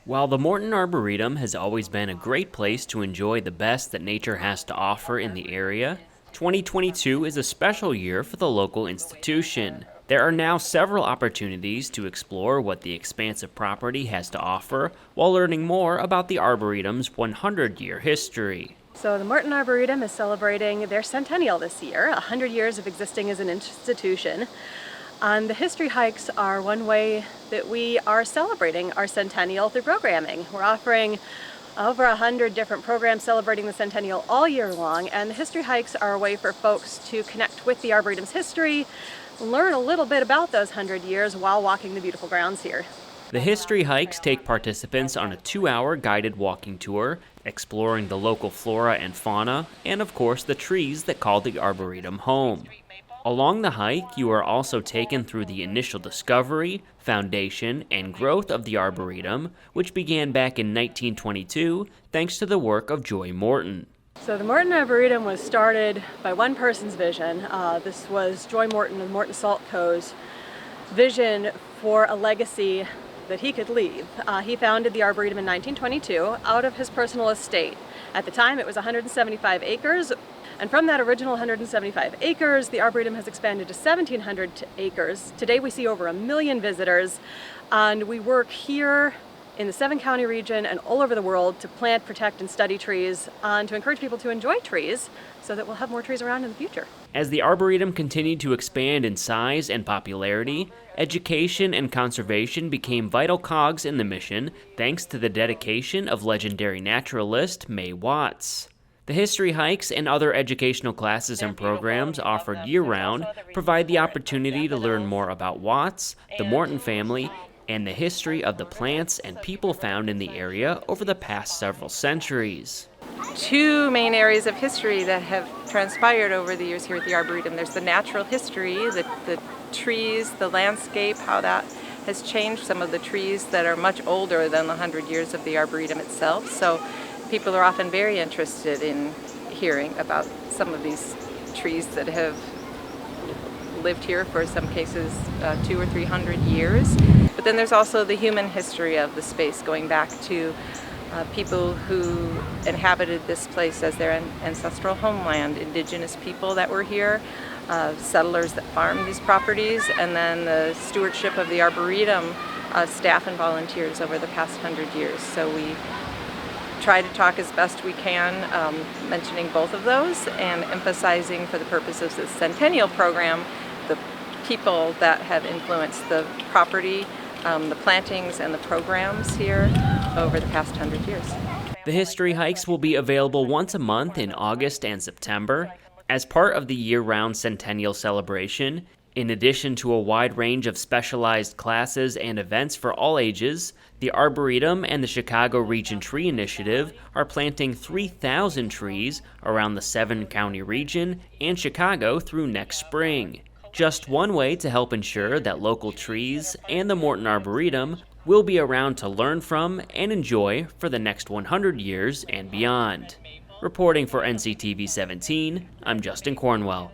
While the Morton Arboretum has always been a great place to enjoy the best that nature has to offer in the area, 2022 is a special year for the local institution. There are now several opportunities to explore what the expansive property has to offer while learning more about the Arboretum's 100-year history. So the Morton Arboretum is celebrating their centennial this year, 100 years of existing as an institution. And the history hikes are one way that we are celebrating our centennial through programming. We're offering over 100 different programs celebrating the centennial all year long, and the history hikes are a way for folks to connect with the Arboretum's history, learn a little bit about those 100 years while walking the beautiful grounds here. The history hikes take participants on a 2-hour guided walking tour, exploring the local flora and fauna, and of course the trees that call the Arboretum home. Along the hike, you are also taken through the initial discovery, foundation, and growth of the Arboretum, which began back in 1922 thanks to the work of Joy Morton. So the Morton Arboretum was started by one person's vision. This was Joy Morton of Morton Salt Co.'s vision for a legacy that he could leave. He founded the Arboretum in 1922 out of his personal estate. At the time it was 175 acres, and from that original 175 acres, the Arboretum has expanded to 1,700 acres. Today we see over 1 million visitors, and we work here in the 7-county region and all over the world to plant, protect, and study trees, and to encourage people to enjoy trees so that we'll have more trees around in the future. As the Arboretum continued to expand in size and popularity, education and conservation became vital cogs in the mission thanks to the dedication of legendary naturalist May Watts. The history hikes and other educational classes and programs offered year-round provide the opportunity to learn more about Watts, the Morton family, and the history of the plants and people found in the area over the past several centuries. Two main areas of history that have transpired over the years here at the Arboretum. There's the natural history, the trees, the landscape, how that has changed. Some of the trees that are much older than the 100 years of the Arboretum itself. So people are often very interested in hearing about some of these trees that have lived here for some cases 200 or 300 years. But then there's also the human history of the space, going back to people who inhabited this place as their ancestral homeland, indigenous people that were here, settlers that farmed these properties, and then the stewardship of the Arboretum, staff and volunteers over the past 100 years. So we try to talk as best we can, mentioning both of those and emphasizing, for the purposes of the Centennial program, the people that have influenced the property, the plantings and the programs here over the past 100 years. The history hikes will be available once a month in August and September. As part of the year-round Centennial celebration, in addition to a wide range of specialized classes and events for all ages, the Arboretum and the Chicago Region Tree Initiative are planting 3,000 trees around the 7-county region and Chicago through next spring. Just one way to help ensure that local trees and the Morton Arboretum will be around to learn from and enjoy for the next 100 years and beyond. Reporting for NCTV 17, I'm Justin Cornwell.